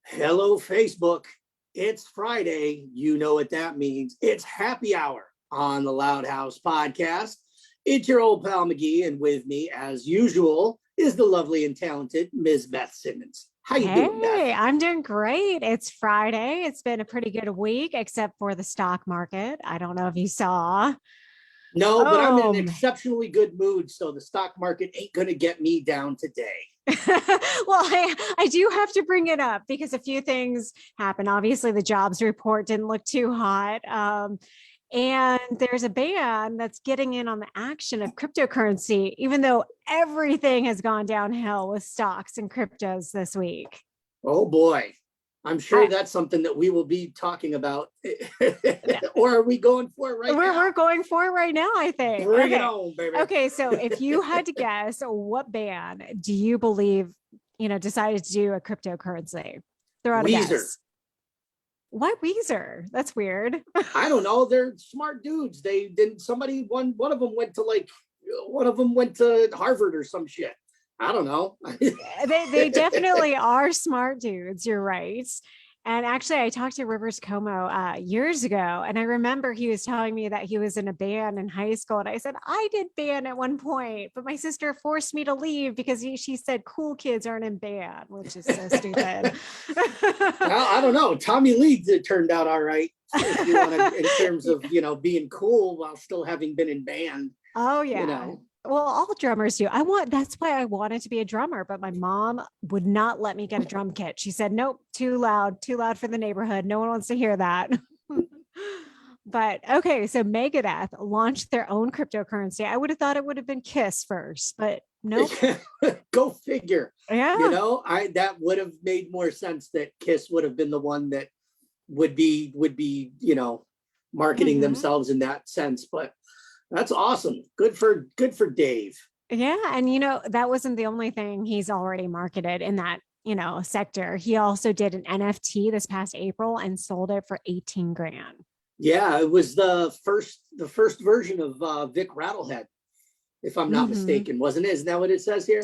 Hello, Facebook. It's Friday. You know what that means. It's happy hour on the Loudhouse podcast. It's your old pal McGee, and with me, as usual, is the lovely and talented Ms. Beth Simmons. How you doing, Beth? Hey, I'm doing great. It's Friday. It's been a pretty good week, except for the stock market. I don't know if you saw. No, but I'm in an Oh, exceptionally good mood, so the stock market ain't going to get me down today. well, I do have to bring it up because a few things happened. Obviously, the jobs report didn't look too hot. And there's a ban that's getting in on the action of cryptocurrency, even though everything has gone downhill with stocks and cryptos this week. Oh, boy. I'm sure that's something that we will be talking about. Or are we going for it now? We're going for it right now, I think. Bring it on, baby. Okay, so if you had to guess, what band do you believe, decided to do a cryptocurrency? Throw out a Weezer. guess. Why Weezer? That's weird. I don't know. They're smart dudes. They didn't. One of them went to Harvard or some shit. I don't know. They definitely are smart dudes. You're right. And actually, I talked to Rivers Como years ago, and I remember he was telling me that he was in a band in high school. And I said, I did band at one point, but my sister forced me to leave because she said cool kids aren't in band, which is so stupid. Well, I don't know. Tommy Lee turned out all right, if you want to, in terms of being cool while still having been in band. Oh yeah. Well, all drummers do. That's why I wanted to be a drummer, but my mom would not let me get a drum kit. She said, nope, too loud for the neighborhood. No one wants to hear that. But okay, so Megadeth launched their own cryptocurrency. I would have thought it would have been Kiss first, but nope. Go figure. Yeah. That would have made more sense that Kiss would have been the one that would be, marketing themselves in that sense, but that's awesome. Good for Dave. Yeah. And that wasn't the only thing he's already marketed in that, sector. He also did an NFT this past April and sold it for 18 grand. Yeah, it was the first version of Vic Rattlehead, if I'm not mistaken, wasn't it? Isn't that what it says here?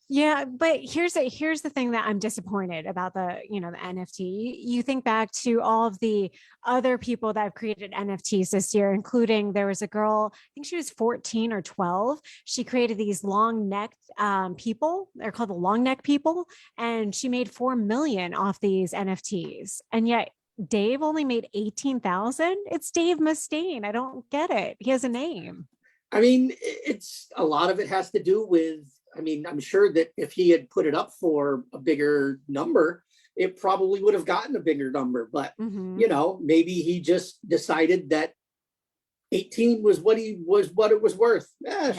Yeah, but here's the thing that I'm disappointed about the NFT. You think back to all of the other people that have created NFTs this year, including there was a girl, I think she was 14 or 12. She created these long necked people. They're called the long neck people. And she made 4 million off these NFTs. And yet Dave only made 18,000. It's Dave Mustaine. I don't get it. He has a name. I mean, it's a lot of it has to do with, I'm sure that if he had put it up for a bigger number, it probably would have gotten a bigger number. But, maybe he just decided that 18 was what it was worth.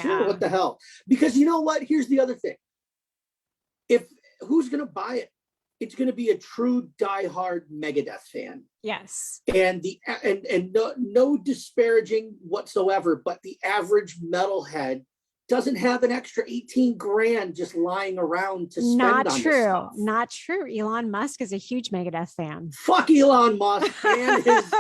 Sure, what the hell? Because you know what? Here's the other thing. Who's going to buy it? It's going to be a true diehard Megadeth fan. Yes. And no disparaging whatsoever, but the average metalhead doesn't have an extra 18 grand just lying around to spend on this stuff. Not true. Elon Musk is a huge Megadeth fan. Fuck Elon Musk and his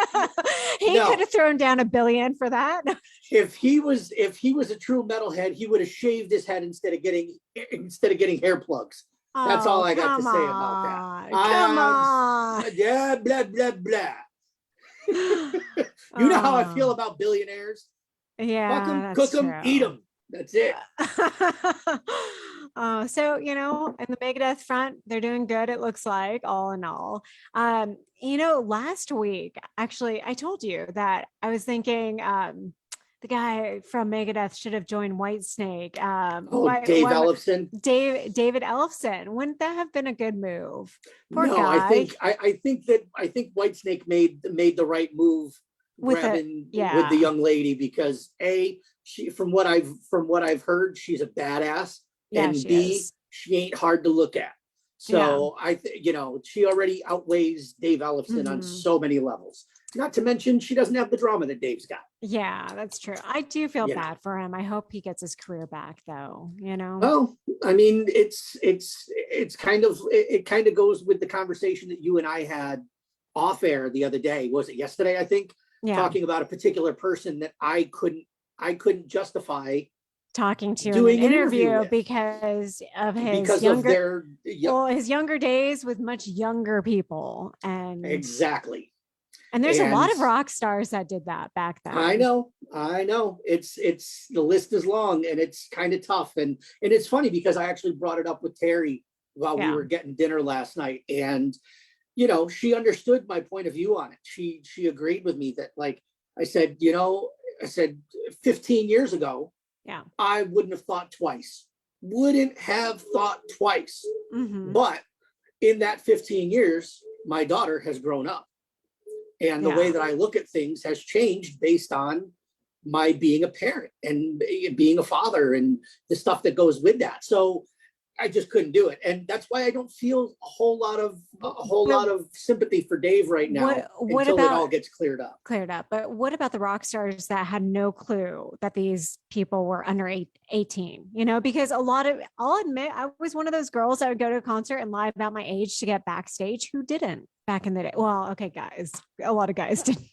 He could have thrown down $1 billion for that. If he was a true metalhead, he would have shaved his head instead of getting hair plugs. That's all I got to say about that. Come on. Yeah, blah, blah, blah. You know how I feel about billionaires. Yeah. Fuck them, cook them, eat them. That's it. So, in the Megadeth front, they're doing good, it looks like, all in all. Last week, actually, I told you that I was thinking the guy from Megadeth should have joined Whitesnake. Dave Ellefson. David Ellefson. Wouldn't that have been a good move? Poor guy. I think Whitesnake made the right move with the young lady, because she, from what I've heard, she's a badass, and she ain't hard to look at. So I think she already outweighs Dave Ellefson on so many levels. Not to mention, she doesn't have the drama that Dave's got. Yeah, that's true. I do feel bad for him. I hope he gets his career back, though. Well, it's kind of goes with the conversation that you and I had off air the other day. Was it yesterday? I think talking about a particular person that I couldn't justify talking to in an doing an interview with because of his because of younger, their his younger days with much younger people. exactly. And there's a And lot of rock stars that did that back I then. know, it's the list is long and it's kind of tough. And it's funny because I actually brought it up with Terry while we Yeah. were getting dinner last night. And, you know, she understood my point of view on it. She agreed with me that, like, I said, you know, I said 15 years ago, Yeah. I wouldn't have thought twice. Wouldn't have thought twice. But in that 15 years, my daughter has grown up. And the way that I look at things has changed based on my being a parent and being a father and the stuff that goes with that. So I just couldn't do it. And that's why I don't feel a whole lot of sympathy for Dave right now until it all gets cleared up. But what about the rock stars that had no clue that these people were under 18? You know, because I'll admit, I was one of those girls that would go to a concert and lie about my age to get backstage. Who didn't back in the day? Well, okay, guys, a lot of guys didn't.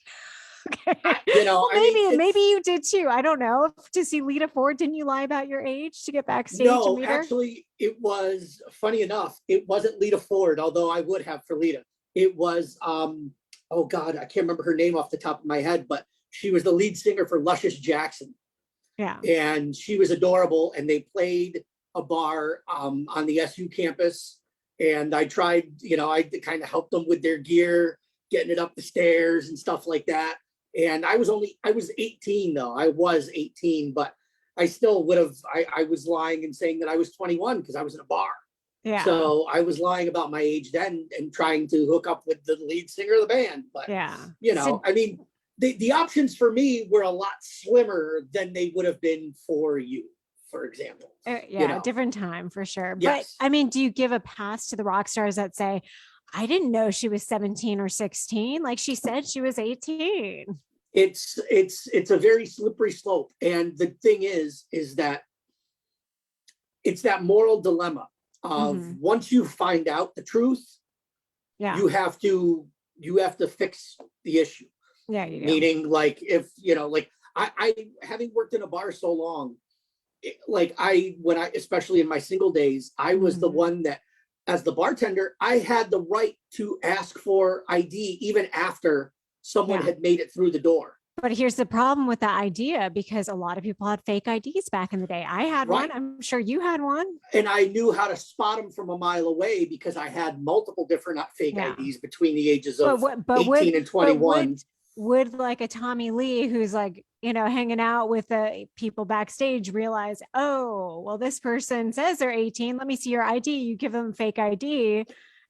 Okay. You know, well, maybe you did too. I don't know. To see Lita Ford, didn't you lie about your age to get backstage? No, actually, it was funny enough. It wasn't Lita Ford, although I would have for Lita. It was oh God, I can't remember her name off the top of my head, but she was the lead singer for Luscious Jackson. Yeah, and she was adorable. And they played a bar on the SU campus, and I tried, you know, I kind of helped them with their gear, getting it up the stairs and stuff like that. And I was 18 though. I was 18, but I still would have, I was lying and saying that I was 21 because I was in a bar. Yeah. So I was lying about my age then and trying to hook up with the lead singer of the band. But, you know, I mean, the options for me were a lot slimmer than they would have been for you, for example. You know? Different time for sure. Yes. But I mean, do you give a pass to the rock stars that say, I didn't know she was 17 or 16. Like she said, she was 18. It's a very slippery slope. And the thing is that it's that moral dilemma of once you find out the truth, you have to fix the issue. Yeah. You do. Meaning, like, if, you know, like I having worked in a bar so long, especially in my single days, I was the one that, as the bartender, I had the right to ask for ID even after someone had made it through the door. But here's the problem with that idea, because a lot of people had fake IDs back in the day. I had one. I'm sure you had one. And I knew how to spot them from a mile away because I had multiple different fake IDs between the ages of 18 and 21. Would like a Tommy Lee, who's like, you know, hanging out with the people backstage, realize, oh, well, this person says they're 18. Let me see your ID. You give them fake ID.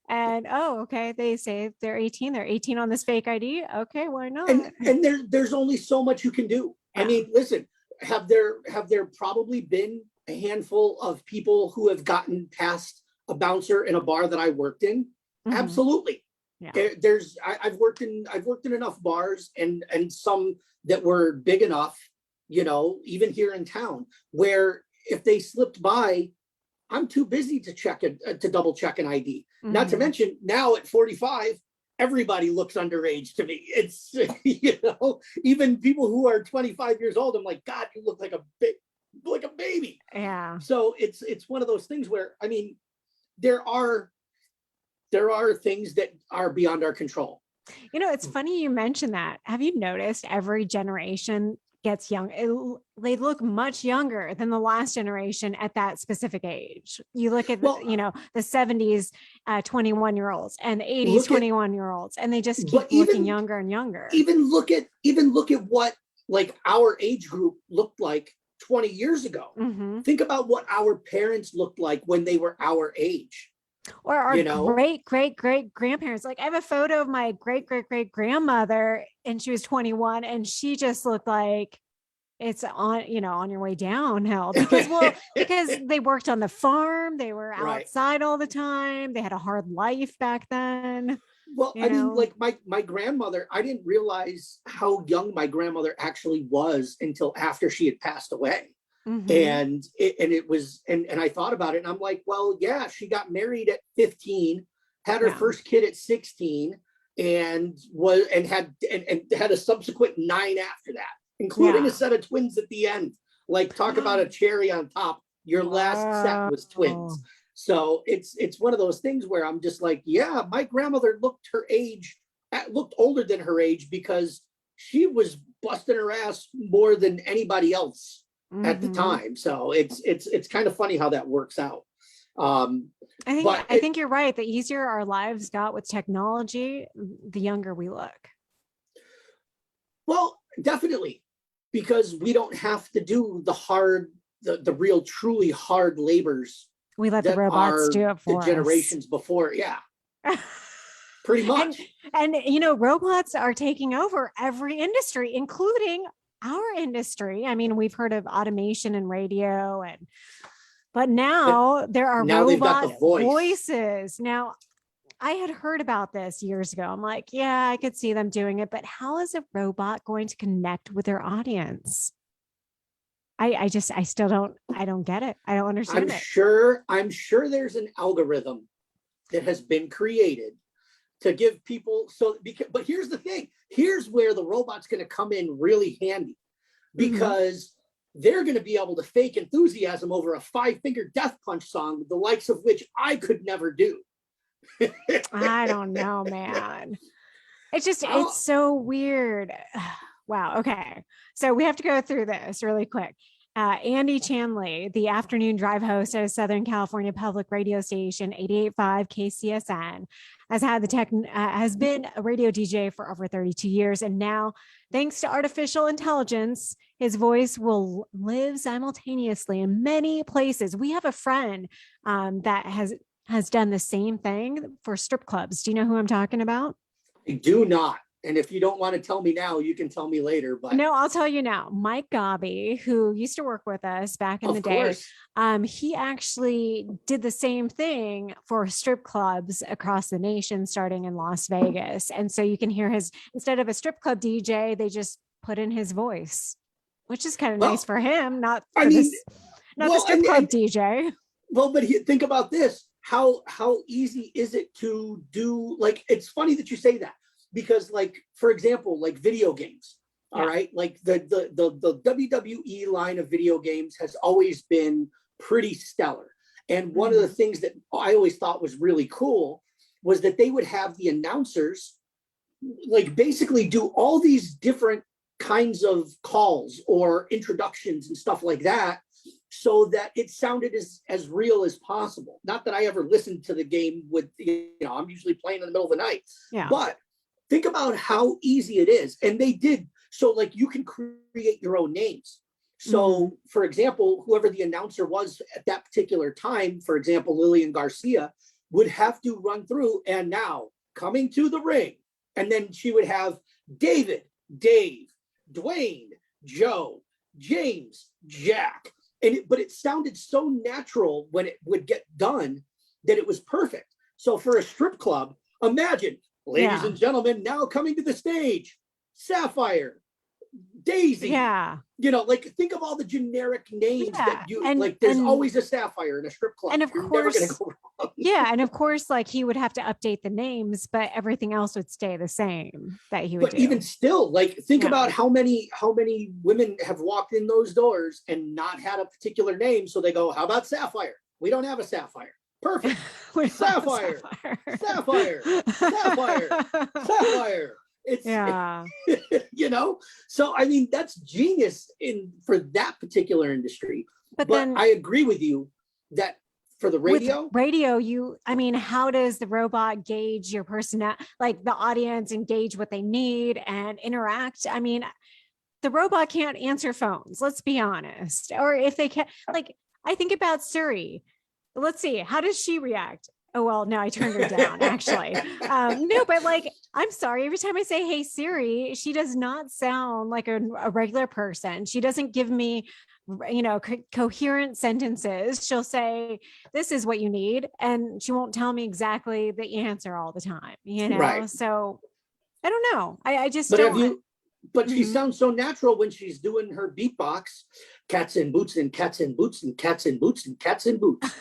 And oh, okay, they say they're 18. They're 18 on this fake ID. Okay, why not? And there's only so much you can do. I mean, listen, have there probably been a handful of people who have gotten past a bouncer in a bar that I worked in? Absolutely. I've worked in enough bars and some that were big enough, you know, even here in town, where if they slipped by, I'm too busy to double check an ID. Not to mention, now at 45, everybody looks underage to me. It's, you know, even people who are 25 years old, I'm like, God, you look like a baby. Yeah. So it's one of those things where, I mean, there are things that are beyond our control. You know, it's funny you mentioned that. Have you noticed every generation gets young? They look much younger than the last generation at that specific age. You look at, you know, the 70s 21-year-olds and the 80s 21-year-olds, and they just keep looking younger and younger. Even look at what like our age group looked like 20 years ago. Think about what our parents looked like when they were our age. Or our great grandparents. Like I have a photo of my great grandmother, and she was 21, and she just looked like it's on your way downhill because they worked on the farm, they were outside all the time, they had a hard life back then. Well, I mean, like my grandmother, I didn't realize how young my grandmother actually was until after she had passed away. And I thought about it, and I'm like, well, yeah, she got married at 15, had her first kid at 16, and had a subsequent 9 after that, including a set of twins at the end. Like, talk about a cherry on top. Your last set was twins. So it's one of those things where I'm just like, yeah, my grandmother looked older than her age because she was busting her ass more than anybody else at the time. So it's kind of funny how that works out. I think you're right. The easier our lives got with technology, the younger we look. Well, definitely, because we don't have to do the real, truly hard labors. We let the robots do it for the generations before. Yeah. Pretty much. And robots are taking over every industry, including our industry. I mean, we've heard of automation and radio, but now there are robot voices. Now, I had heard about this years ago. I'm like, yeah, I could see them doing it, but how is a robot going to connect with their audience? I don't get it. I don't understand it. I'm sure there's an algorithm that has been created to give people but here's the thing. Here's where the robot's going to come in really handy, because they're going to be able to fake enthusiasm over a 5-finger death punch song, the likes of which I could never do. I don't know, man. It's so weird. Wow. Okay. So we have to go through this really quick. Andy Chanley, the afternoon drive host at a Southern California public radio station, 88.5 KCSN, has been a radio DJ for over 32 years. And now, thanks to artificial intelligence, his voice will live simultaneously in many places. We have a friend that has done the same thing for strip clubs. Do you know who I'm talking about? I do not. And if you don't want to tell me now, you can tell me later. But no, I'll tell you now. Mike Gobby, who used to work with us back in the day, he actually did the same thing for strip clubs across the nation, starting in Las Vegas. And so you can hear instead of a strip club DJ, they just put in his voice, which is kind of nice for him, not the strip club DJ. Well, but think about this. How easy is it to do? Like, it's funny that you say that. Because, like, for example, like video games, all right, like the WWE line of video games has always been pretty stellar. And one of the things that I always thought was really cool was that they would have the announcers like basically do all these different kinds of calls or introductions and stuff like that, so that it sounded as real as possible. Not that I ever listened to the game I'm usually playing in the middle of the night, but think about how easy it is. And they did. So like you can create your own names. So for example, whoever the announcer was at that particular time, for example, Lillian Garcia, would have to run through, and now coming to the ring. And then she would have David, Dave, Dwayne, Joe, James, Jack. But it sounded so natural when it would get done that it was perfect. So for a strip club, imagine, ladies and gentlemen, now coming to the stage, Sapphire, Daisy. Yeah. Like think of all the generic names that there's always a Sapphire in a strip club. And of course, never go wrong. And of course, like he would have to update the names, but everything else would stay the same that he would do. Even still, like think about how many women have walked in those doors and not had a particular name. So they go, how about Sapphire? We don't have a Sapphire. Perfect. Sapphire. It's so I mean that's genius for that particular industry. But then I agree with you that for the radio, how does the robot gauge your personality, like the audience, and gauge what they need and interact? I mean, the robot can't answer phones, let's be honest. Or if they can, like I think about Siri. Let's see, how does she react? Oh, well, no, I turned her down, actually. No, but like, I'm sorry. Every time I say, hey, Siri, she does not sound like a regular person. She doesn't give me, coherent sentences. She'll say, this is what you need. And she won't tell me exactly the answer all the time, Right. So I don't know. I just don't. But she sounds so natural when she's doing her beatbox. Cats in boots and cats in boots and cats in boots and cats in boots.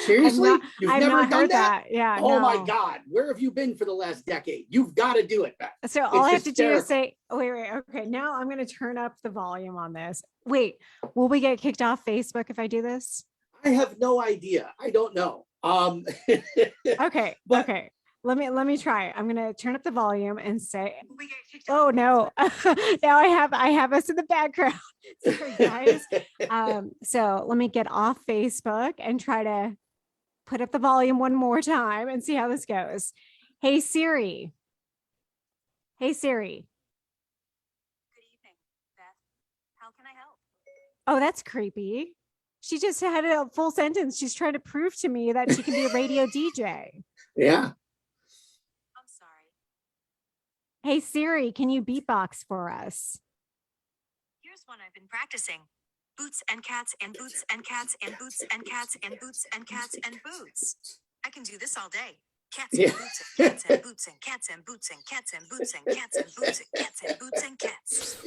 Seriously? You've I've never not done heard that? that. Yeah, Oh my no. God. Where have you been for the last decade? You've got to do it, Beth. So all It's I have to do is hysterical. say, oh, wait, okay, now I'm going to turn up the volume on this. Wait, will we get kicked off Facebook if I do this? I have no idea. I don't know. Okay, but okay. Let me try. I'm gonna turn up the volume and say, oh no. Now I have us in the background. Sorry, guys. So let me get off Facebook and try to put up the volume one more time and see how this goes. Hey Siri. Hey Siri. Good evening, Beth. How can I help? Oh, that's creepy. She just had a full sentence. She's trying to prove to me that she can be a radio DJ. yeah. I'm sorry. Hey Siri, can you beatbox for us? Here's one I've been practicing. Boots and cats and boots and cats and boots and cats and boots and cats and boots. I can do this all day. Cats and Yeah. boots and cats and boots and cats and boots and cats and boots and cats and boots and cats and boots and cats.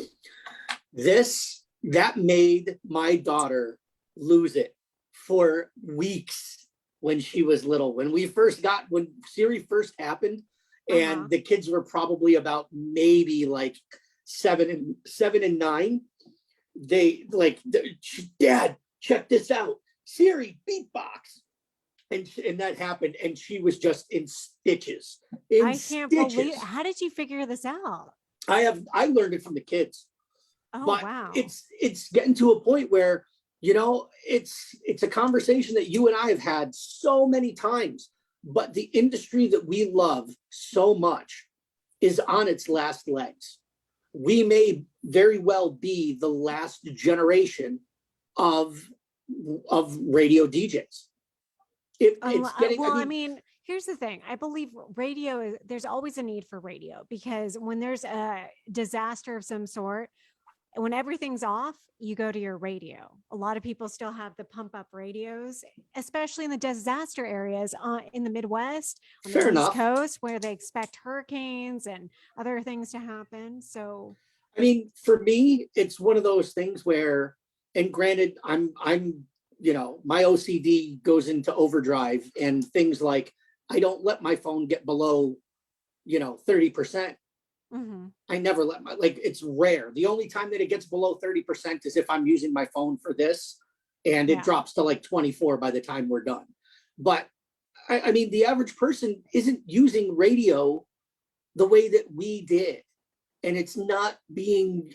That made my daughter lose it for weeks when she was little. When Siri first happened, and the kids were probably about maybe like seven and nine, they like, Dad, check this out. Siri, beatbox. And that happened, and she was just in stitches. I can't believe. How did you figure this out? I learned it from the kids. Oh, but wow. it's getting to a point where, it's a conversation that you and I have had so many times, but the industry that we love so much is on its last legs. We may very well be the last generation of radio DJs. I mean, here's the thing. I believe there's always a need for radio, because when there's a disaster of some sort, when everything's off, you go to your radio. A lot of people still have the pump up radios, especially in the disaster areas in the Midwest, on the East Coast, where they expect hurricanes and other things to happen. So, I mean, for me, it's one of those things where, and granted, I'm my OCD goes into overdrive, and things like, I don't let my phone get below 30%. I never let it's rare. The only time that it gets below 30% is if I'm using my phone for this, and it drops to like 24 by the time we're done. But I mean, the average person isn't using radio the way that we did. And it's not being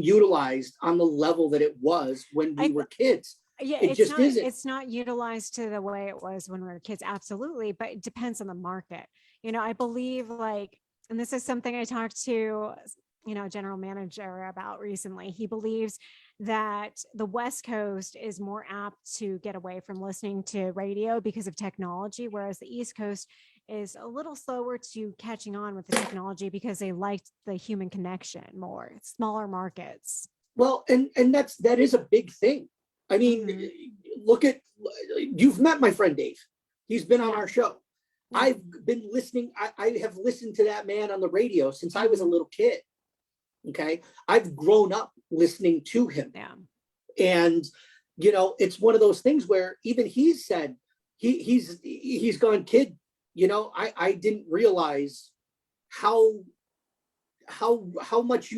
utilized on the level that it was when we were kids. Yeah, it's not utilized to the way it was when we were kids. Absolutely. But it depends on the market. I believe and this is something I talked to, general manager about recently. He believes that the West Coast is more apt to get away from listening to radio because of technology, whereas the East Coast is a little slower to catching on with the technology because they liked the human connection more. Smaller markets. Well, and that is a big thing. I mean, you've met my friend Dave. He's been on our show. I've been listening. I have listened to that man on the radio since I was a little kid. Okay. I've grown up listening to him. Yeah. And, it's one of those things where even he said, he's gone, kid, I didn't realize how much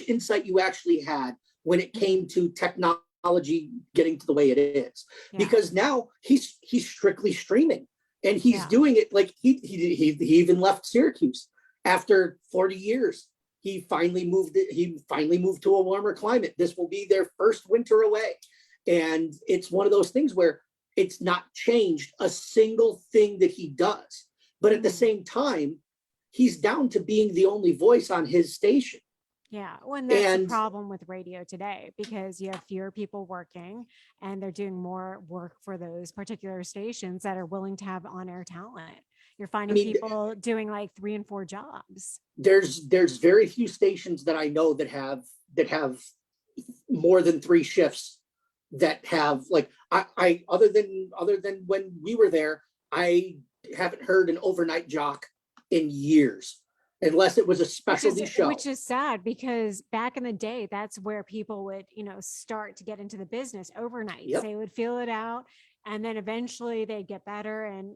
insight you actually had when it came to technology getting to the way it is. Because now he's strictly streaming. And he's doing it like he even left Syracuse after 40 years. He finally moved to a warmer climate. This will be their first winter away. And it's one of those things where it's not changed a single thing that he does. But at the same time, he's down to being the only voice on his station. Yeah. Well, and that's the problem with radio today, because you have fewer people working and they're doing more work for those particular stations that are willing to have on-air talent. You're finding people doing like 3 and 4 jobs. There's very few stations that I know that have more than 3 shifts, that have I other than when we were there, I haven't heard an overnight jock in years. Unless it was a specialty show. Which is sad, because back in the day, that's where people would, start to get into the business overnight. They would feel it out, And then eventually they'd get better and,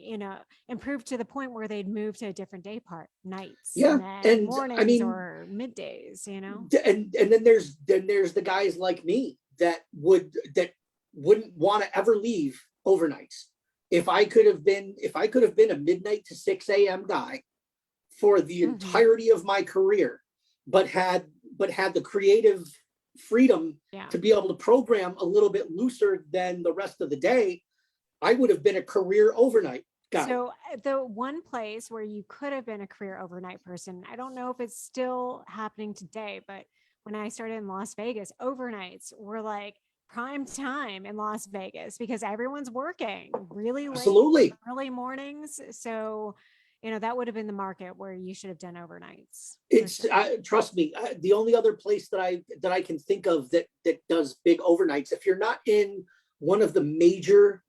improve to the point where they'd move to a different day part, nights, Yeah. and then And I mornings mean, or middays, and then there's the guys like me that wouldn't want to ever leave overnights. If I could have been a midnight to 6 a.m. guy for the entirety of my career, but had the creative freedom to be able to program a little bit looser than the rest of the day, I would have been a career overnight guy. So the one place where you could have been a career overnight person, I don't know if it's still happening today, but when I started in Las Vegas, overnights were like prime time in Las Vegas because everyone's working really late, Absolutely. early mornings. So, that would have been the market where you should have done overnights. It's trust me, the only other place that I can think of that does big overnights, if you're not in one of the major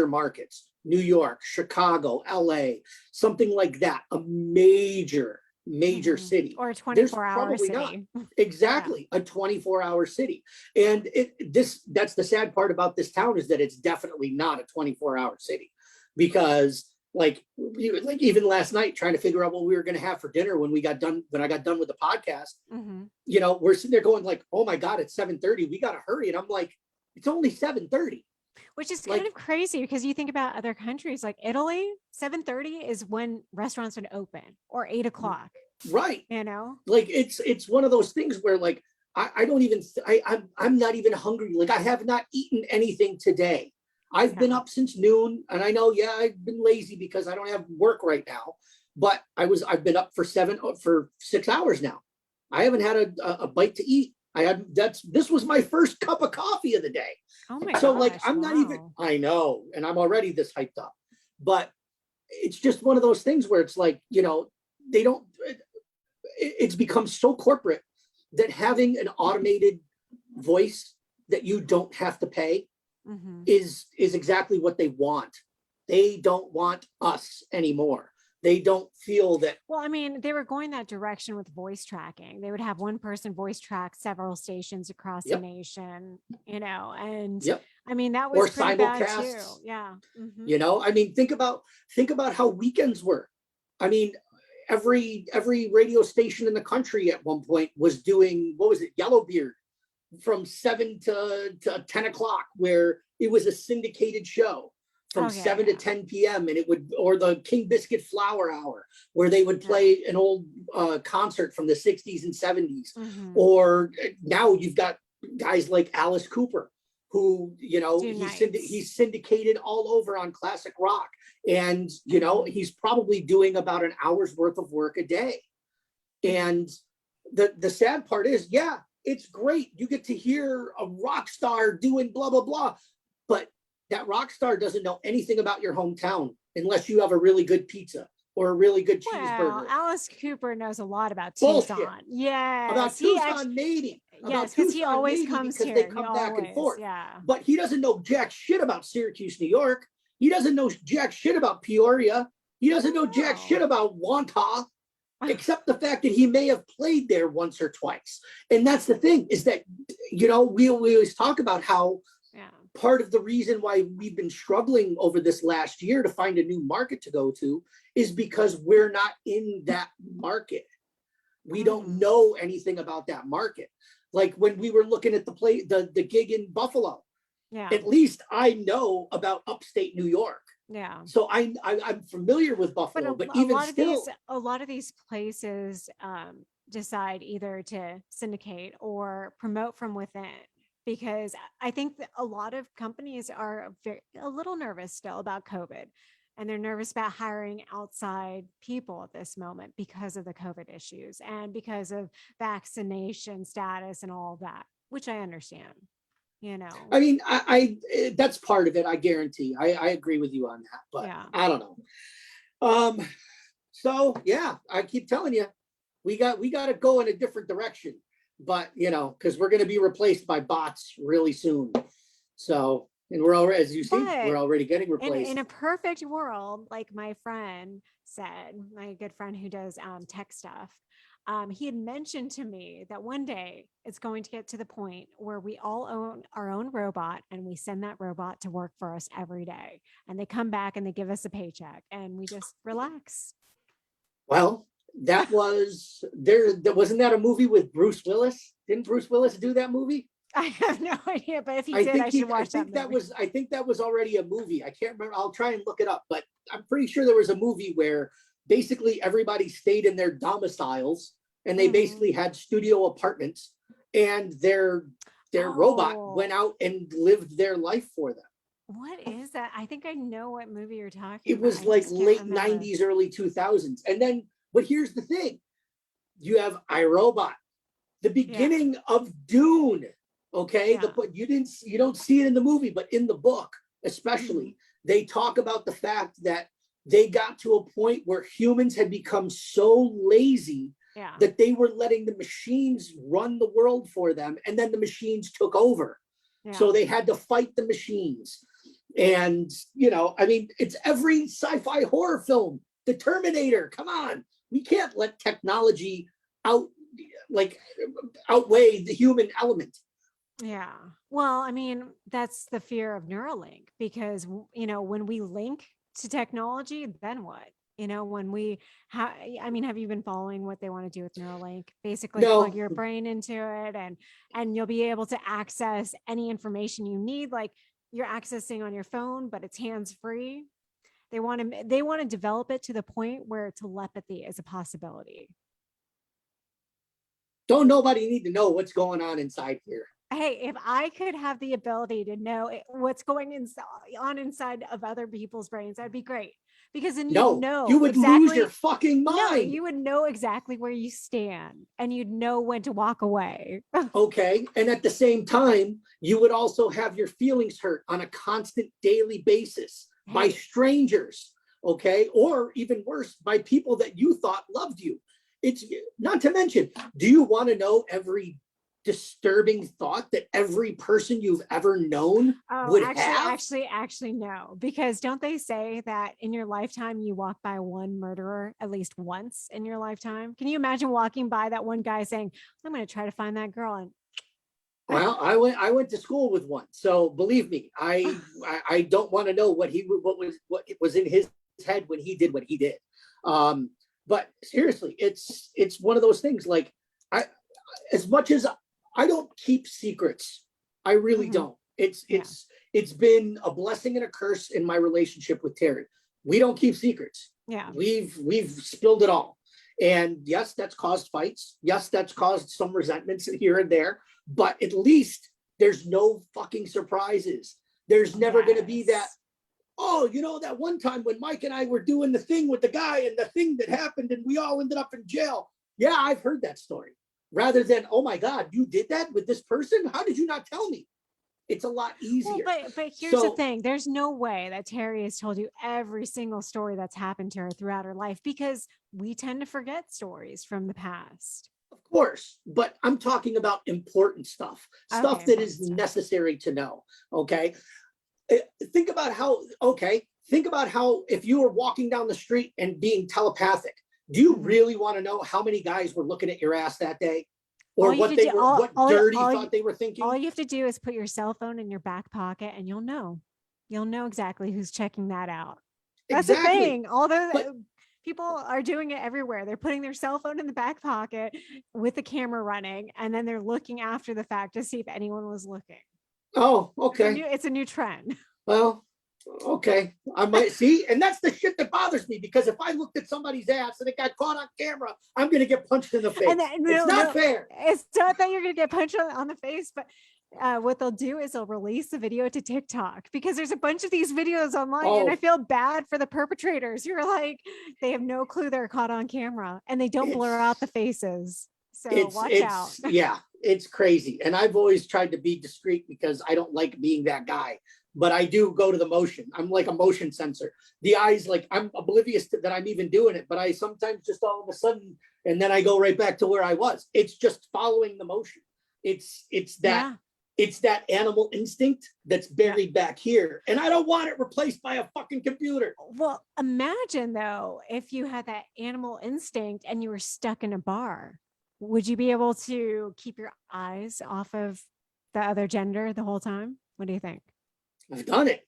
markets, New York, Chicago, LA, something like that, a major city, or a 24-hour city. Not exactly a 24-hour city. And that's the sad part about this town, is that it's definitely not a 24-hour city, because like even last night trying to figure out what we were going to have for dinner when I got done with the podcast, we're sitting there going like, oh my God, it's 7:30. We got to hurry. And I'm like, it's only 7:30. Which is kind of crazy because you think about other countries like Italy, 7:30 is when restaurants would open, or 8 o'clock. Right. Like it's one of those things where like, I'm not even hungry. Like I have not eaten anything today. I've been up since noon, and I know, I've been lazy because I don't have work right now, but I've been up for 6 hours now. I haven't had a bite to eat. This was my first cup of coffee of the day. Oh my So gosh, like, I'm not even, I know, and I'm already this hyped up, but it's just one of those things where it's like, it's become so corporate that having an automated voice that you don't have to pay is exactly what they want. They don't want us anymore. They don't feel that. Well, I mean, they were going that direction with voice tracking. They would have one person voice track several stations across the nation, and I mean, that was pretty bad too. Yeah. I mean, think about how weekends were. I mean, every radio station in the country at one point was doing, what was it, Yellowbeard, from 7 to 10 o'clock, where it was a syndicated show from 7 to 10 p.m. and or the King Biscuit Flower Hour, where they would play an old concert from the 60s and 70s. Or now you've got guys like Alice Cooper, who, he's syndicated all over on classic rock. And, he's probably doing about an hour's worth of work a day. And the sad part is, it's great. You get to hear a rock star doing blah, blah, blah. But that rock star doesn't know anything about your hometown unless you have a really good pizza or a really good cheeseburger. Alice Cooper knows a lot about Tucson. Yeah. About Tucson, maybe. Yes, because he always comes here. They come back and forth. Yeah. But he doesn't know jack shit about Syracuse, New York. He doesn't know jack shit about Peoria. He doesn't know jack shit about Wantagh, except the fact that he may have played there once or twice. And that's the thing, is that, we always talk about how part of the reason why we've been struggling over this last year to find a new market to go to is because we're not in that market. We don't know anything about that market. Like when we were looking at the gig in Buffalo, at least I know about upstate New York. Yeah. So I'm familiar with Buffalo, but even still, a lot of these places decide either to syndicate or promote from within, because I think that a lot of companies are a little nervous still about COVID, and they're nervous about hiring outside people at this moment because of the COVID issues and because of vaccination status and all of that, which I understand. I mean, I that's part of it. I guarantee. I agree with you on that, but I don't know. So I keep telling you, we got to go in a different direction, but because we're going to be replaced by bots really soon. So, and we're already, as you see, we're already getting replaced. In a perfect world, like my friend said, my good friend who does tech stuff, he had mentioned to me that one day it's going to get to the point where we all own our own robot and we send that robot to work for us every day. And they come back and they give us a paycheck and we just relax. Well, that was wasn't that a movie with Bruce Willis? Didn't Bruce Willis do that movie? I have no idea, but if he did, I should watch that movie. I think that was already a movie. I can't remember. I'll try and look it up, but I'm pretty sure there was a movie where basically everybody stayed in their domiciles and they basically had studio apartments, and their robot went out and lived their life for them. What is that? I think I know what movie you're talking about. It was like late 90s, early 2000s. And then, but here's the thing. You have iRobot, the beginning of Dune. Okay. Yeah. You don't see it in the movie, but in the book, especially, they talk about the fact that they got to a point where humans had become so lazy that they were letting the machines run the world for them. And then the machines took over. Yeah. So they had to fight the machines. And, I mean, it's every sci-fi horror film, the Terminator. Come on. We can't let technology outweigh the human element. Yeah. Well, I mean, that's the fear of Neuralink, because, when we link to technology, then what? When we have you been following what they want to do with Neuralink? Basically plug your brain into it and you'll be able to access any information you need, like you're accessing on your phone, but it's hands-free. They want to develop it to the point where telepathy is a possibility. Don't nobody need to know what's going on inside here. Hey, if I could have the ability to know what's going inside of other people's brains, that'd be great. Because then you would lose your fucking mind. No, you would know exactly where you stand and you'd know when to walk away. Okay. And at the same time, you would also have your feelings hurt on a constant daily basis by strangers. Okay. Or even worse, by people that you thought loved you. It's not to mention, do you want to know every disturbing thought that every person you've ever known would have? Actually, no. Because don't they say that in your lifetime, you walk by one murderer at least once in your lifetime? Can you imagine walking by that one guy saying, I'm going to try to find that girl? And well, I went to school with one. So believe me, I don't want to know what was in his head when he did what he did. But seriously, it's one of those things. Like, as much as I don't keep secrets, I really don't. It's been a blessing and a curse in my relationship with Terry. We don't keep secrets. Yeah, we've spilled it all, and yes, that's caused fights. Yes, that's caused some resentments here and there. But at least there's no fucking surprises. There's never going to be that. Oh, that one time when Mike and I were doing the thing with the guy and the thing that happened and we all ended up in jail. Yeah, I've heard that story. Rather than, oh my God, you did that with this person? How did you not tell me? It's a lot easier. Well, but here's the thing. There's no way that Terry has told you every single story that's happened to her throughout her life, because we tend to forget stories from the past. Of course, but I'm talking about important stuff that is necessary to know. Okay. Think about how if you were walking down the street and being telepathic, do you really want to know how many guys were looking at your ass that day? Or what dirty thought they were thinking? All you have to do is put your cell phone in your back pocket and you'll know. You'll know exactly who's checking that out. That's the thing. People are doing it everywhere. They're putting their cell phone in the back pocket with the camera running, and then they're looking after the fact to see if anyone was looking. Oh, okay. It's a new trend. Well, okay. I might see. And that's the shit that bothers me, because if I looked at somebody's ass and it got caught on camera, I'm going to get punched in the face. It's not fair. It's not that you're going to get punched on the face, but what they'll do is they'll release the video to TikTok, because there's a bunch of these videos online and I feel bad for the perpetrators. You're like, they have no clue they're caught on camera and they don't blur out the faces. So watch out. Yeah, it's crazy. And I've always tried to be discreet because I don't like being that guy, but I do go to the motion. I'm like a motion sensor. The eyes, like, I'm oblivious to that I'm even doing it, but I sometimes just all of a sudden, and then I go right back to where I was. It's just following the motion. It's that It's that animal instinct that's buried back here. And I don't want it replaced by a fucking computer. Well, imagine though, if you had that animal instinct and you were stuck in a bar, would you be able to keep your eyes off of the other gender the whole time? What do you think? I've done it.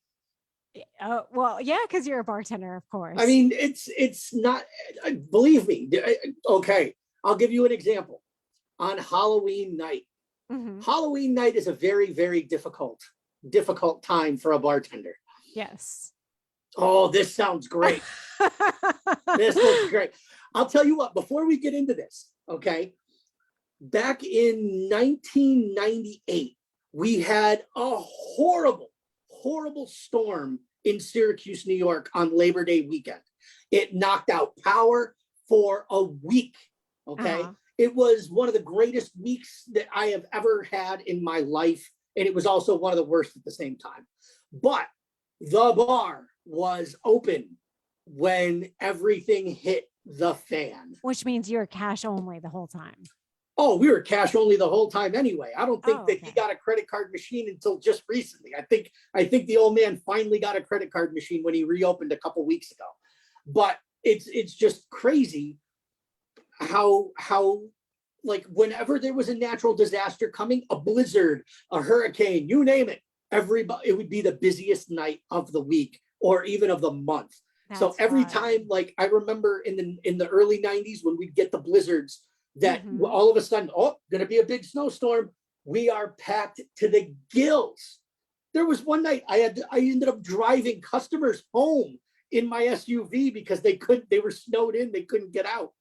Oh, well, yeah, because you're a bartender, of course. I mean, it's not, believe me. Okay, I'll give you an example. On Halloween night, Halloween night is a very, very difficult time for a bartender. Yes. Oh, this sounds great. This looks great. I'll tell you what, before we get into this, okay, back in 1998, we had a horrible storm in Syracuse, New York on Labor Day weekend. It knocked out power for a week, okay? It was one of the greatest weeks that I have ever had in my life, and it was also one of the worst at the same time. But the bar was open when everything hit the fan. Which means you're cash only the whole time. Oh, we were cash only the whole time anyway. I don't think that he got a credit card machine until just recently. I think the old man finally got a credit card machine when he reopened a couple weeks ago. But it's just crazy how like whenever there was a natural disaster coming, a blizzard, a hurricane, you name it, it would be the busiest night of the week or even of the month. So every time, like I remember in the early 90s when we'd get the blizzards, that all of a sudden, gonna be a big snowstorm. We are packed to the gills. There was one night I ended up driving customers home in my SUV because they were snowed in, they couldn't get out.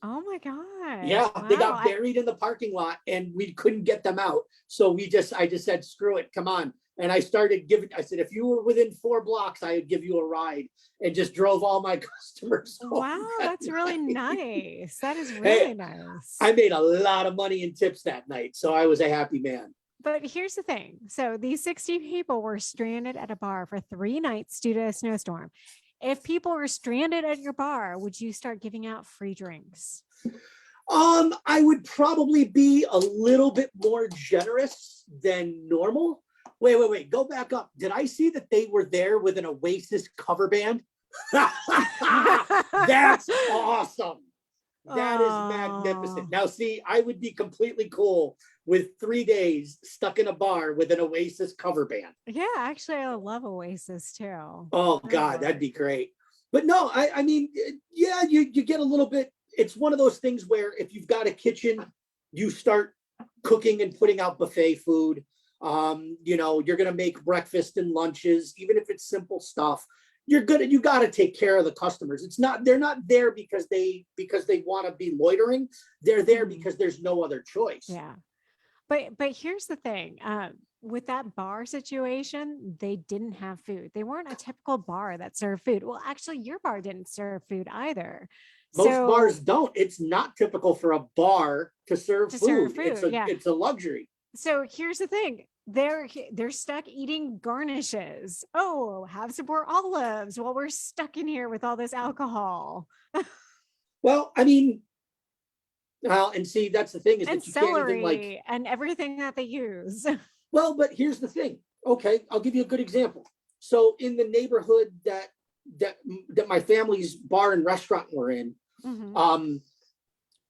Oh my God. Yeah, wow. They got buried in the parking lot and we couldn't get them out. So I just said, screw it, come on. And I said, if you were within 4 blocks, I would give you a ride, and just drove all my customers home. Wow, that's really nice. That is really nice. I made a lot of money in tips that night, so I was a happy man. But here's the thing. So these 60 people were stranded at a bar for 3 nights due to a snowstorm. If people were stranded at your bar, would you start giving out free drinks? I would probably be a little bit more generous than normal. Wait, go back up. Did I see that they were there with an Oasis cover band? That's awesome. That is magnificent. Now, see, I would be completely cool with 3 days stuck in a bar with an Oasis cover band. Yeah, actually, I love Oasis too. Oh, God, that'd be great. But no, I mean, yeah, you get a little bit. It's one of those things where if you've got a kitchen, you start cooking and putting out buffet food. You're going to make breakfast and lunches, even if it's simple stuff. You got to take care of the customers. They're not there because they want to be loitering. They're there because there's no other choice. Yeah. But here's the thing, with that bar situation, they didn't have food. They weren't a typical bar that served food. Well, actually your bar didn't serve food either. Most bars don't. It's not typical for a bar to serve food. It's a luxury. So here's the thing. They're stuck eating garnishes. Oh, have some more olives while we're stuck in here with all this alcohol. Well, I mean, and see, that's the thing is and that you celery can't even and everything that they use. Well, but here's the thing. Okay, I'll give you a good example. So in the neighborhood that my family's bar and restaurant were in,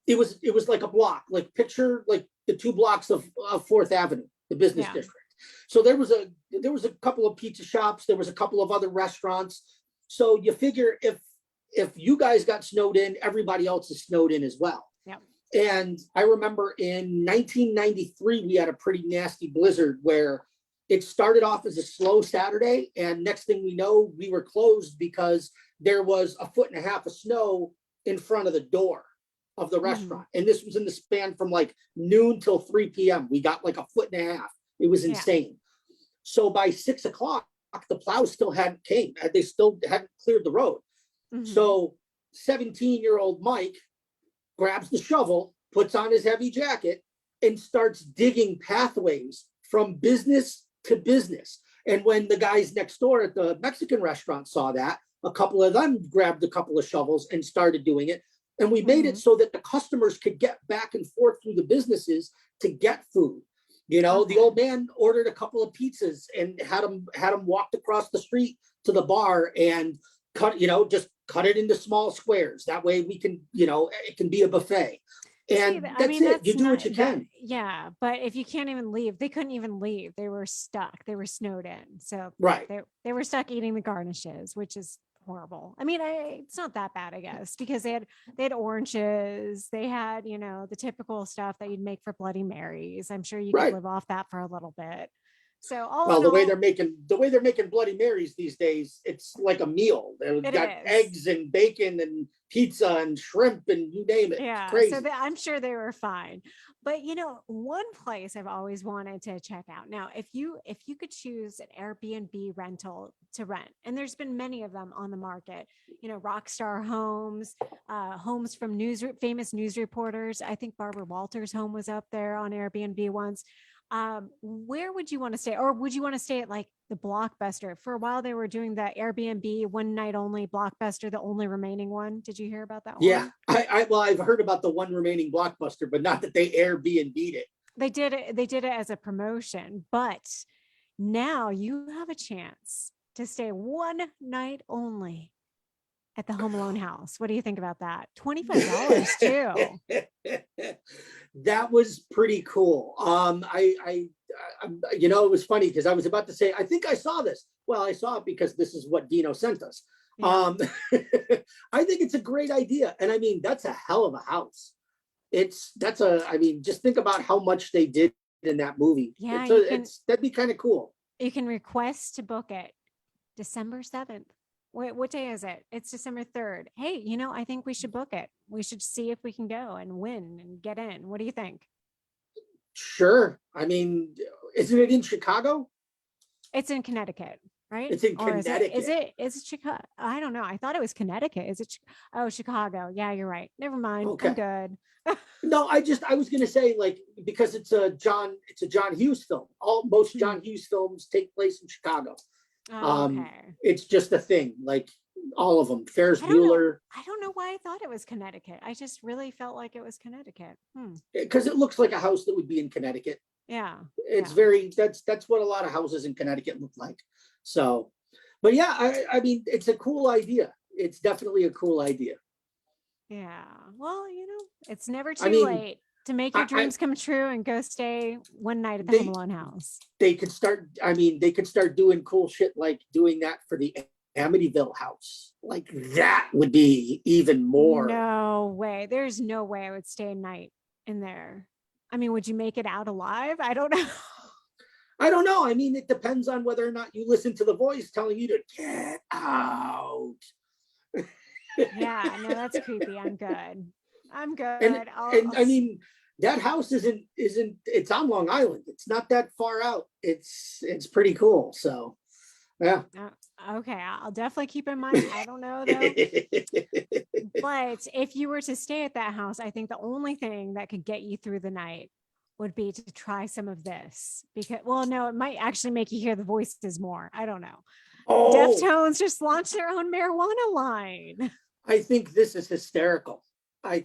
it was like a block, like picture like the 2 blocks of 4th Avenue, the business district. So there was a couple of pizza shops, there was a couple of other restaurants. So you figure if you guys got snowed in, everybody else is snowed in as well. Yeah. And I remember in 1993, we had a pretty nasty blizzard where it started off as a slow Saturday. And next thing we know, we were closed because there was 1.5 feet of snow in front of the door of the restaurant. And this was in the span from like noon till 3 p.m. We got like 1.5 feet. It was insane. So by 6 o'clock, the plows still hadn't came. They still hadn't cleared the road. So 17-year-old Mike grabs the shovel, puts on his heavy jacket, and starts digging pathways from business to business. And when the guys next door at the Mexican restaurant saw that, a couple of them grabbed a couple of shovels and started doing it. And we made it so that the customers could get back and forth through the businesses to get food. The old man ordered a couple of pizzas and had them walked across the street to the bar and just cut it into small squares. That way we can, it can be a buffet. And that's you do what you can. Yeah. But if you can't even leave, they couldn't even leave. They were stuck. They were snowed in. So right. They were stuck eating the garnishes, which is horrible. I mean, it's not that bad, I guess, because they had oranges. They had, the typical stuff that you'd make for Bloody Marys. I'm sure you could live off that for a little bit. So the way they're making Bloody Marys these days, it's like a meal. They've got eggs and bacon and pizza and shrimp and you name it. Yeah, it's crazy. So I'm sure they were fine. But one place I've always wanted to check out. Now, if you could choose an Airbnb rental to rent, and there's been many of them on the market, Rockstar Homes, homes from famous news reporters. I think Barbara Walters' home was up there on Airbnb once. Where would you want to stay? Or would you want to stay at like the Blockbuster? For a while, they were doing the Airbnb one night only Blockbuster, the only remaining one. Did you hear about that one? Yeah, I've heard about the one remaining Blockbuster, but not that they Airbnb'd it. They did it as a promotion, but now you have a chance to stay one night only at the Home Alone house. What do you think about that? $25 too. That was pretty cool. It was funny because I was about to say, I think I saw this. Well, I saw it because this is what Dino sent us. Yeah. I think it's a great idea. And I mean, that's a hell of a house. Just think about how much they did in that movie. Yeah. That'd be kind of cool. You can request to book it December 7th. Wait, what day is it? It's December 3rd. Hey, I think we should book it. We should see if we can go and win and get in. What do you think? Sure. I mean, isn't it in Chicago? It's in Connecticut, right? It's in Connecticut. Is it Chicago? I don't know. I thought it was Connecticut. Is it? Oh, Chicago. Yeah, you're right. Never mind. Okay. I'm good. No, I was going to say, like, because it's a John Hughes film. Most John Hughes films take place in Chicago. Oh, okay. It's just a thing, like all of them. Ferris Bueller. I don't know why I thought it was Connecticut. I just really felt like it was Connecticut. Because it looks like a house that would be in Connecticut. Yeah. It's that's what a lot of houses in Connecticut look like. So, but yeah, I mean, it's a cool idea. It's definitely a cool idea. Yeah. Well, it's never too late to make your dreams come true and go stay one night at the Home Alone house. They could start doing cool shit like doing that for the Amityville house. Like that would be even more. No way. There's no way I would stay a night in there. I mean, would you make it out alive? I don't know. I don't know. I mean, it depends on whether or not you listen to the voice telling you to get out. Yeah, no, that's creepy. I'm good. And I mean, that house isn't it's on Long Island. It's not that far out. It's pretty cool. So yeah. Okay, I'll definitely keep in mind. I don't know though. But if you were to stay at that house, I think the only thing that could get you through the night would be to try some of this. Because it might actually make you hear the voices more. I don't know. Oh. Deftones just launched their own marijuana line. I think this is hysterical. I'm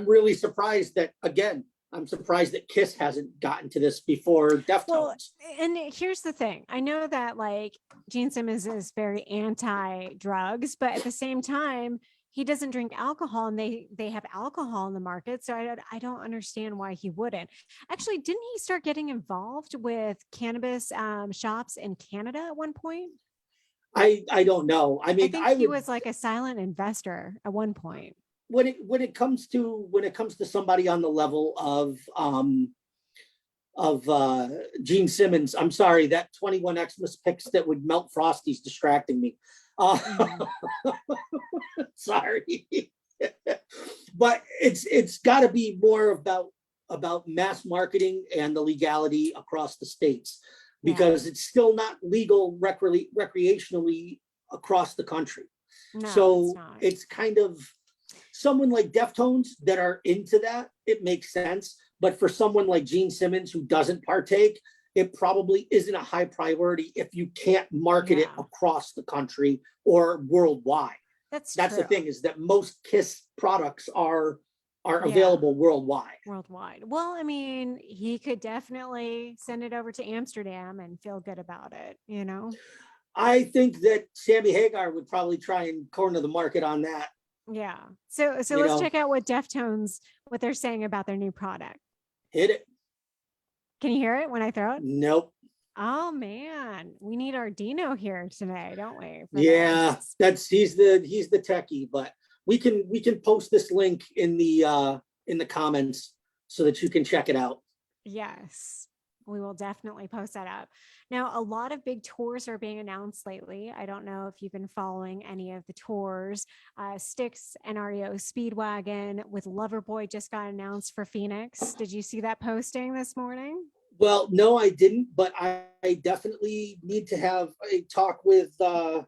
really surprised that, again, I'm surprised that Kiss hasn't gotten to this before Deftones. Well, and here's the thing. I know that like Gene Simmons is very anti-drugs, but at the same time, he doesn't drink alcohol and they have alcohol in the market. So I don't understand why he wouldn't. Actually, didn't he start getting involved with cannabis shops in Canada at one point? I don't know. I mean, I think he was like a silent investor at one point. When it comes to somebody on the level of Gene Simmons, I'm sorry, that 21 Xmas picks that would melt Frosty's distracting me. Sorry, but it's got to be more about mass marketing and the legality across the states, because it's still not legal recreationally across the country. No, so it's kind of someone like Deftones that are into that, it makes sense. But for someone like Gene Simmons who doesn't partake, it probably isn't a high priority if you can't market it across the country or worldwide. That's true. The thing, is that most Kiss products are are Yeah. available worldwide. Worldwide. Well, I mean, he could definitely send it over to Amsterdam and feel good about it, you know? I think that Sammy Hagar would probably try and corner the market on that. Yeah. So You let's know, check out what Deftones, what they're saying about their new product. hit it. Can you hear it when I throw it? Nope. Oh man, we need our Dino here today, don't we? Yeah, he's the techie, but we can post this link in the comments so that you can check it out. Yes, we will definitely post that up. Now, a lot of big tours are being announced lately. I don't know if you've been following any of the tours. Styx and REO Speedwagon with Loverboy just got announced for Phoenix. Did you see that posting this morning? Well, no, I didn't, but I definitely need to have a talk with the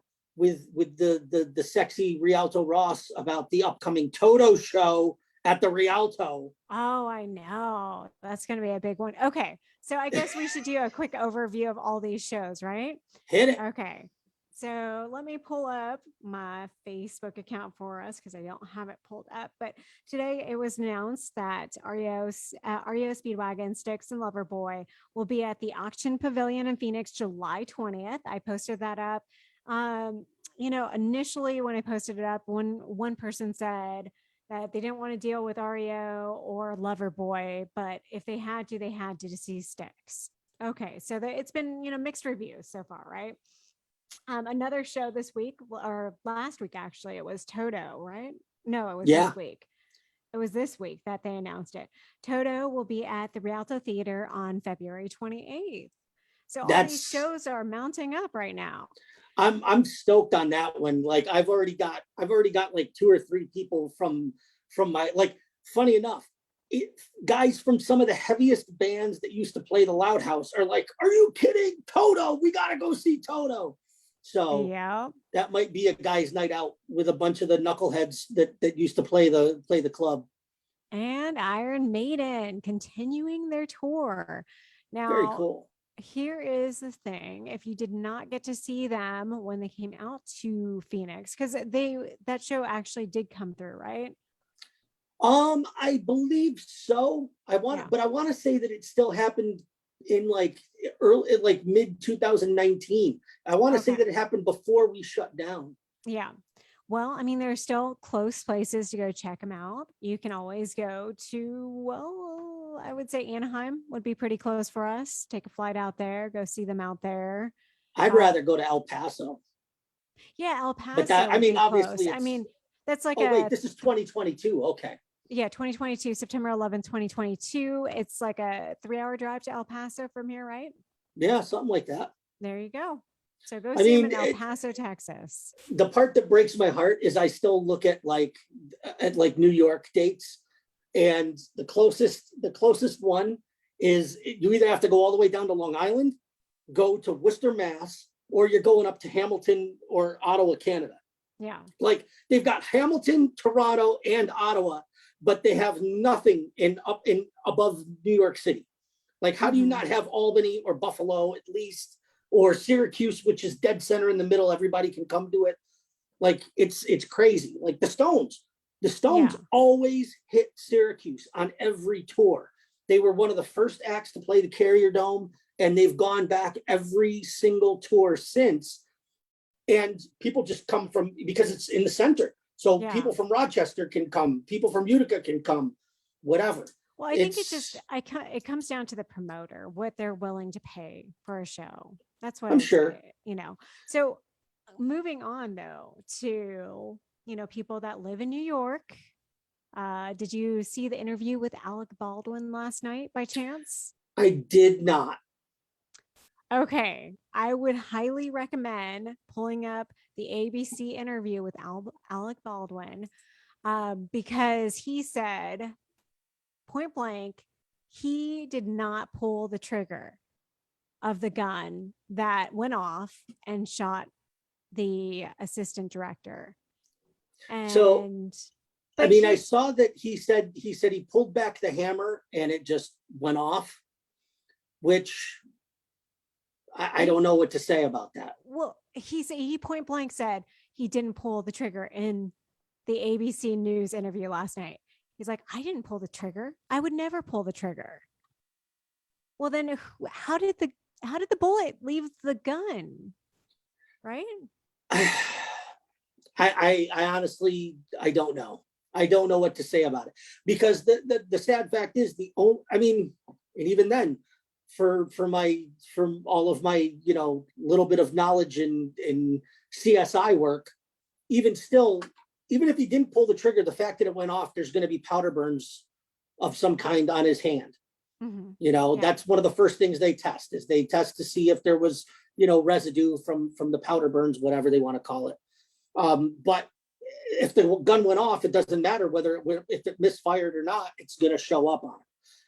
sexy Rialto Ross about the upcoming Toto show at the Rialto. Oh, I know. That's going to be a big one. Okay. So I guess we should do a quick overview of all these shows, right? Hit it. Okay. So let me pull up my Facebook account for us because I don't have it pulled up. But today it was announced that REO Speedwagon, Styx, and Loverboy will be at the Auction Pavilion in Phoenix July 20th. I posted that up. Initially when I posted it up, one person said that they didn't want to deal with REO or Loverboy, but if they had to see Styx. Okay, so it's been mixed reviews so far, right? Another show this week, or last week actually, it was Toto, right? No, it was this week. It was this week that they announced it. Toto will be at the Rialto Theater on February 28th. So all these shows are mounting up right now. I'm stoked on that one. Like I've already got like 2 or 3 people from my, like, funny enough, guys from some of the heaviest bands that used to play the Loudhouse are like, are you kidding? Toto, we gotta go see Toto. So yeah, that might be a guy's night out with a bunch of the knuckleheads that used to play the club. And Iron Maiden continuing their tour. Now, very cool. Here is the thing. If you did not get to see them when they came out to Phoenix, because that show actually did come through, right? I believe so. But I want to say that it still happened in like mid 2019. I want to say that it happened before we shut down. Yeah. Well, I mean, there's still close places to go check them out. You can always go to, I would say Anaheim would be pretty close for us. Take a flight out there, go see them out there. I'd rather go to El Paso. Yeah, El Paso. But that, I mean, obviously, I mean, that's like wait, this is 2022. Okay. Yeah, 2022, September 11th, 2022. It's like a 3-hour drive to El Paso from here, right? Yeah, something like that. There you go. So go see them in El Paso, Texas. The part that breaks my heart is I still look at New York dates, and the closest one is you either have to go all the way down to Long Island, go to Worcester, Mass, or you're going up to Hamilton or Ottawa, Canada. Yeah. Like they've got Hamilton, Toronto, and Ottawa, but they have nothing above New York City. Like, how do you not have Albany or Buffalo at least, or Syracuse, which is dead center in the middle? Everybody can come to it. Like it's crazy. Like the Stones always hit Syracuse on every tour. They were one of the first acts to play the Carrier Dome, and they've gone back every single tour since. And people just come because it's in the center. So people from Rochester can come, people from Utica can come, whatever. Well, I think it comes down to the promoter, what they're willing to pay for a show. That's what I'm sure. So moving on though to, people that live in New York. Did you see the interview with Alec Baldwin last night by chance? I did not. Okay. I would highly recommend pulling up the ABC interview with Alec Baldwin because he said point blank, he did not pull the trigger of the gun that went off and shot the assistant director. I saw that he said he pulled back the hammer and it just went off, which I don't know what to say about that. Well, he point blank said he didn't pull the trigger in the ABC News interview last night. He's like, I didn't pull the trigger. I would never pull the trigger. Well, then how did the bullet leave the gun? Right? I honestly, I don't know. I don't know what to say about it, because the sad fact is I mean, and even then, from all of my, little bit of knowledge in CSI work, even still, even if he didn't pull the trigger, the fact that it went off, there's going to be powder burns of some kind on his hand. Yeah. That's one of the first things they test to see if there was, residue from the powder burns, whatever they want to call it. But if the gun went off, it doesn't matter if it misfired or not, it's going to show up on it.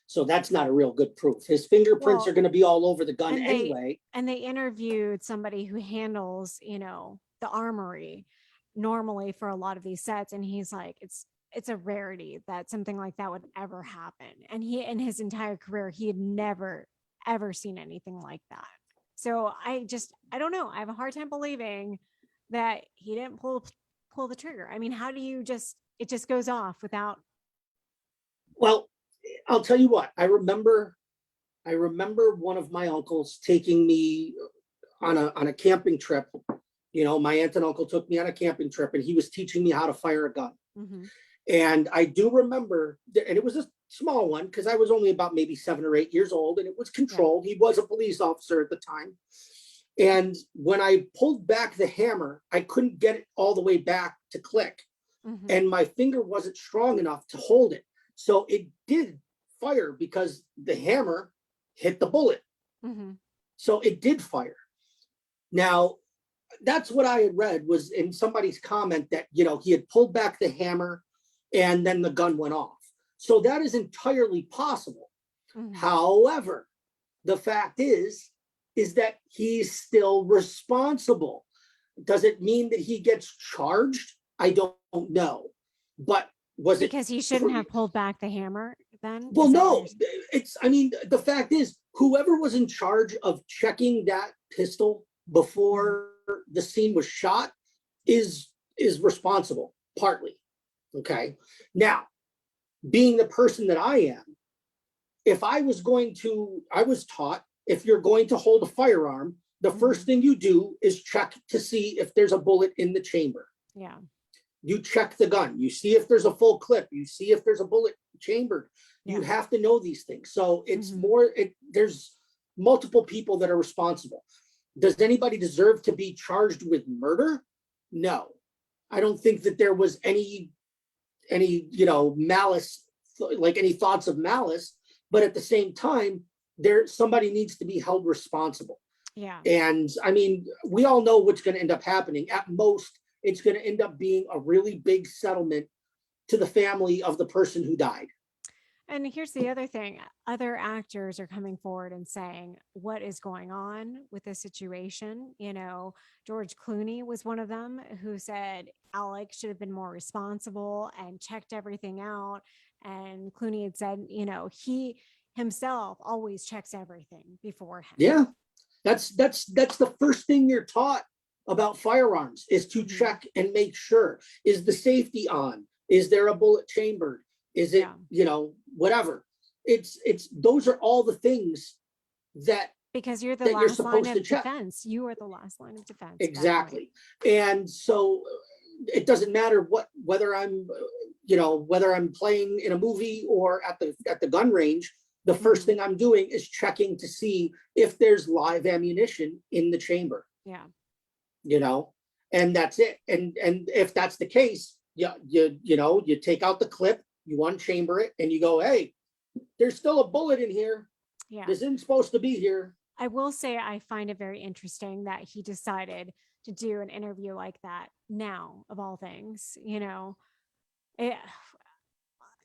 So that's not a real good proof. His fingerprints are going to be all over the gun anyway. And they interviewed somebody who handles, the armory normally for a lot of these sets. And he's like, it's a rarity that something like that would ever happen. And he, in his entire career, he had never, ever seen anything like that. So I don't know. I have a hard time believing that he didn't pull the trigger. I mean, how do you it just goes off without? Well, I'll tell you what, I remember one of my uncles taking me on a camping trip. My aunt and uncle took me on a camping trip, and he was teaching me how to fire a gun. And I do remember, and it was a small one because I was only about maybe 7 or 8 years old, and it was controlled. He was a police officer at the time. And when I pulled back the hammer, I couldn't get it all the way back to click. And my finger wasn't strong enough to hold it. So it did fire because the hammer hit the bullet. So it did fire. Now, that's what I had read was in somebody's comment that, he had pulled back the hammer and then the gun went off. So that is entirely possible. However, the fact is that he's still responsible. Does it mean that he gets charged? I don't know. But was it because he shouldn't have pulled back the hammer then? Well, no, the fact is, whoever was in charge of checking that pistol before the scene was shot is responsible, partly. Okay. Now, being the person that I am, I was taught, if you're going to hold a firearm, the first thing you do is check to see if there's a bullet in the chamber. Yeah. You check the gun. You see if there's a full clip. You see if there's a bullet chambered. You have to know these things. So it's there's multiple people that are responsible. Does anybody deserve to be charged with murder? No. I don't think that there was any malice, like any thoughts of malice, but at the same time, somebody needs to be held responsible. Yeah. And I mean, we all know what's going to end up happening. At most, it's going to end up being a really big settlement to the family of the person who died. And here's the other thing. Other actors are coming forward and saying what is going on with this situation. George Clooney was one of them who said Alec should have been more responsible and checked everything out. And Clooney had said, he himself always checks everything beforehand. Yeah, that's the first thing you're taught about firearms is to check and make sure. Is the safety on? Is there a bullet chambered? Is it, whatever. It's those are all the things that because you're the last line of defense. You are the last line of defense. Exactly. And so it doesn't matter whether I'm playing in a movie or at the gun range. The first thing I'm doing is checking to see if there's live ammunition in the chamber. Yeah. And that's it. And if that's the case, you take out the clip, you unchamber it, and you go, hey, there's still a bullet in here. Yeah. This isn't supposed to be here. I will say I find it very interesting that he decided to do an interview like that now, of all things.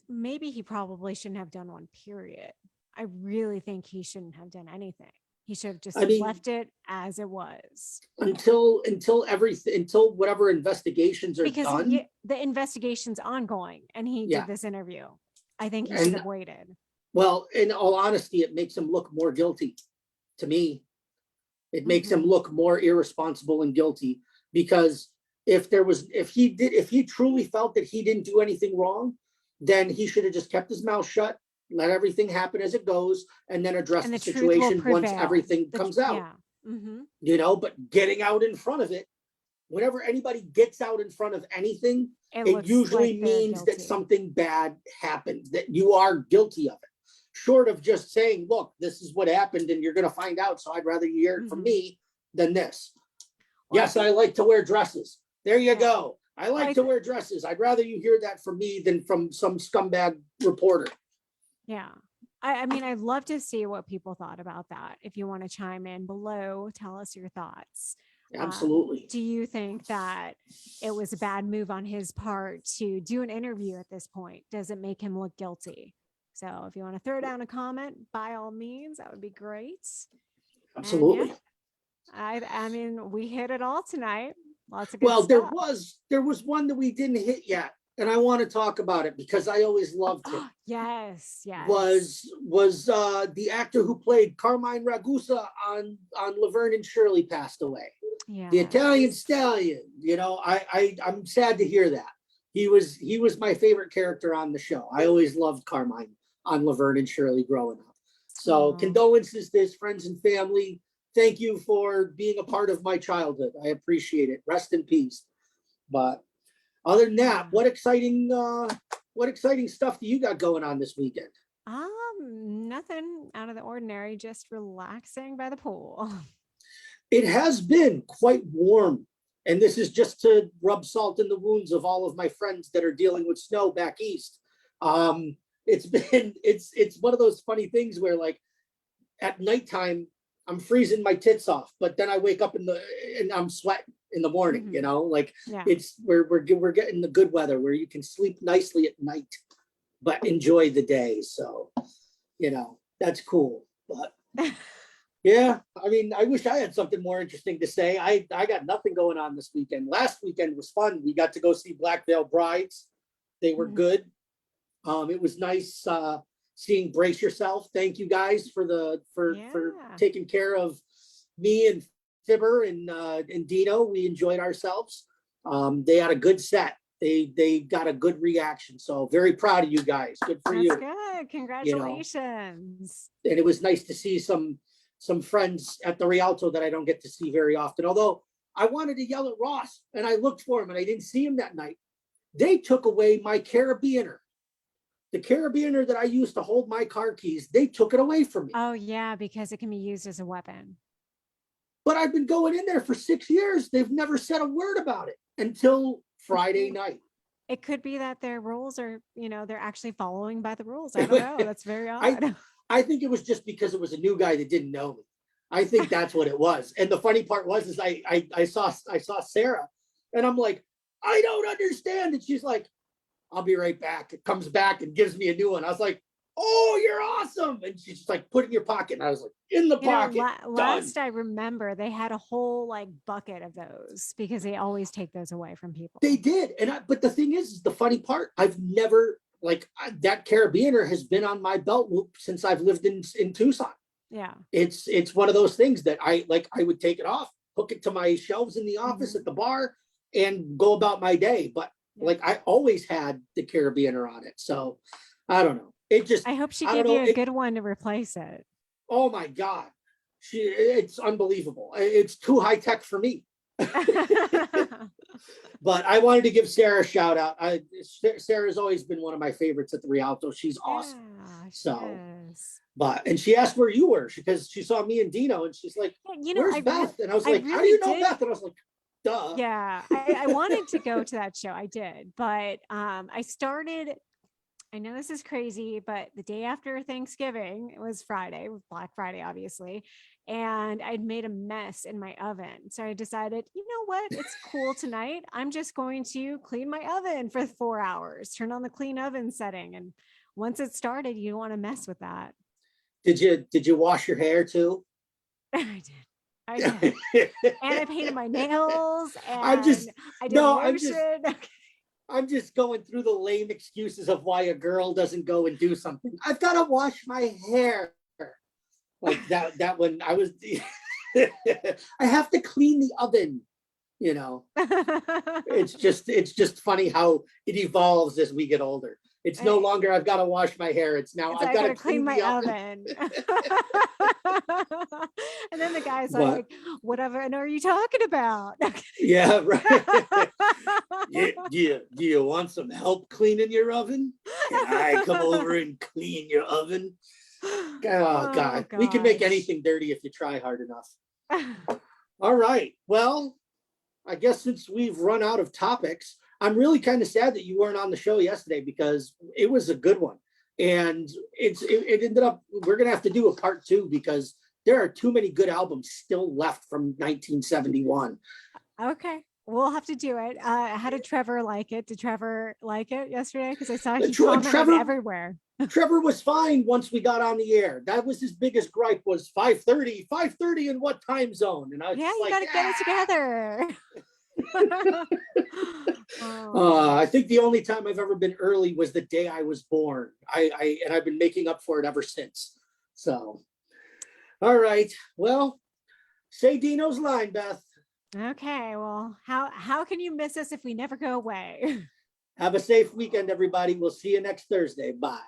Maybe he probably shouldn't have done one, period. I really think he shouldn't have done anything. He should have just left it as it was until whatever investigations are done. Because the investigation's ongoing, and he did this interview. I think he should have waited. Well, in all honesty, it makes him look more guilty. To me, it makes him look more irresponsible and guilty, because if he truly felt that he didn't do anything wrong, then he should have just kept his mouth shut, let everything happen as it goes, and then address And the the truth will situation once prevail. everything comes out. Yeah. Mm-hmm. You know, but getting out in front of it, whenever anybody gets out in front of anything, it usually like means that guilty. something bad happened, that you are guilty of it. Short of just saying, look, this is what happened and you're going to find out. So I'd rather you hear it from me than this. Well, yes, I like to wear dresses. There you go. I like to wear dresses. I'd rather you hear that from me than from some scumbag reporter. Yeah. I mean, I'd love to see what people thought about that. If you want to chime in below, tell us your thoughts. Absolutely. Do you think that it was a bad move on his part to do an interview at this point? Does it make him look guilty? So if you want to throw down a comment, by all means, that would be great. Absolutely. I mean, we hit it all tonight. Lots of good well, stuff. there was one that we didn't hit yet, and I want to talk about it because I always loved him. Yes. Was the actor who played Carmine Ragusa on Laverne and Shirley passed away. Yeah. The Italian Stallion. You know, I'm sad to hear that. He was my favorite character on the show. I always loved Carmine on Laverne and Shirley growing up. So condolences to his friends and family. Thank you for being a part of my childhood. I appreciate it. Rest in peace. But other than that, what exciting stuff do you got going on this weekend? Nothing out of the ordinary, just relaxing by the pool. It has been quite warm. And this is just to rub salt in the wounds of all of my friends that are dealing with snow back east. It's one of those funny things where, like, at nighttime, I'm freezing my tits off, but then I wake up and I'm sweating in the morning. You know, like we're getting the good weather where you can sleep nicely at night, but enjoy the day. So, you know, that's cool. But yeah, I mean, I wish I had something more interesting to say. I got nothing going on this weekend. Last weekend was fun. We got to go see Black Veil Brides. They were good. It was nice seeing Brace Yourself. Thank you guys for taking care of me and Fibber and Dino. We enjoyed ourselves. They had a good set. They got a good reaction. So very proud of you guys. Good for you. That's good. Congratulations. You know? And it was nice to see some friends at the Rialto that I don't get to see very often. Although I wanted to yell at Ross and I looked for him and I didn't see him that night. They took away my Carabiner. The Carabiner that I used to hold my car keys, they took it away from me. Oh, yeah, because it can be used as a weapon. But I've been going in there for 6 years. They've never said a word about it until Friday night. It could be that their rules are, they're actually following by the rules. I don't know. That's very odd. I think it was just because it was a new guy that didn't know me. I think that's what it was. And the funny part was I saw Sarah and I'm like, I don't understand. And she's like, I'll be right back. It comes back and gives me a new one. I was like, oh, you're awesome. And she's like, put it in your pocket. And I was like, in the pocket. Last I remember, they had a whole bucket of those because they always take those away from people. They did. But the thing is the funny part, I've never, that Carabiner has been on my belt loop since I've lived in Tucson. Yeah. It's one of those things that I would take it off, hook it to my shelves in the office at the bar and go about my day. But I always had the Carabiner on it. So I don't know. I hope she gave you a good one to replace it. Oh my God. It's unbelievable. It's too high tech for me. But I wanted to give Sarah a shout out. Sarah's always been one of my favorites at the Rialto. She's awesome. And she asked where you were because she saw me and Dino and she's like, where's Beth? And I was like, how do you know Beth? And I was like, duh. Yeah, I wanted to go to that show. I did, but I started, I know this is crazy, but the day after Thanksgiving, it was Friday, Black Friday, obviously. And I'd made a mess in my oven. So I decided, you know what? It's cool tonight. I'm just going to clean my oven for 4 hours, turn on the clean oven setting. And once it started, you don't want to mess with that. Did you wash your hair too? I did. And I painted my nails. And I'm just going through the lame excuses of why a girl doesn't go and do something. I've got to wash my hair. Like that when I was, I have to clean the oven, It's just funny how it evolves as we get older. It's no longer I've got to wash my hair. It's now I've got to clean my oven. And then the guy's like, what oven are you talking about? Yeah, right. Do you want some help cleaning your oven? Can I come over and clean your oven? Oh, God. We can make anything dirty if you try hard enough. All right. Well, I guess since we've run out of topics, I'm really kind of sad that you weren't on the show yesterday because it was a good one. And it ended up, we're going to have to do a part 2 because there are too many good albums still left from 1971. Okay. We'll have to do it. How did Trevor like it? Did Trevor like it yesterday? Because I saw he commented everywhere. Trevor was fine once we got on the air. That was his biggest gripe was 5:30 in what time zone? And I was you got to get it together. I think the only time I've ever been early was the day I was born. And I've been making up for it ever since. So, all right. Well, say Dino's line, Beth. Okay. Well, how can you miss us if we never go away? Have a safe weekend, everybody. We'll see you next Thursday. Bye.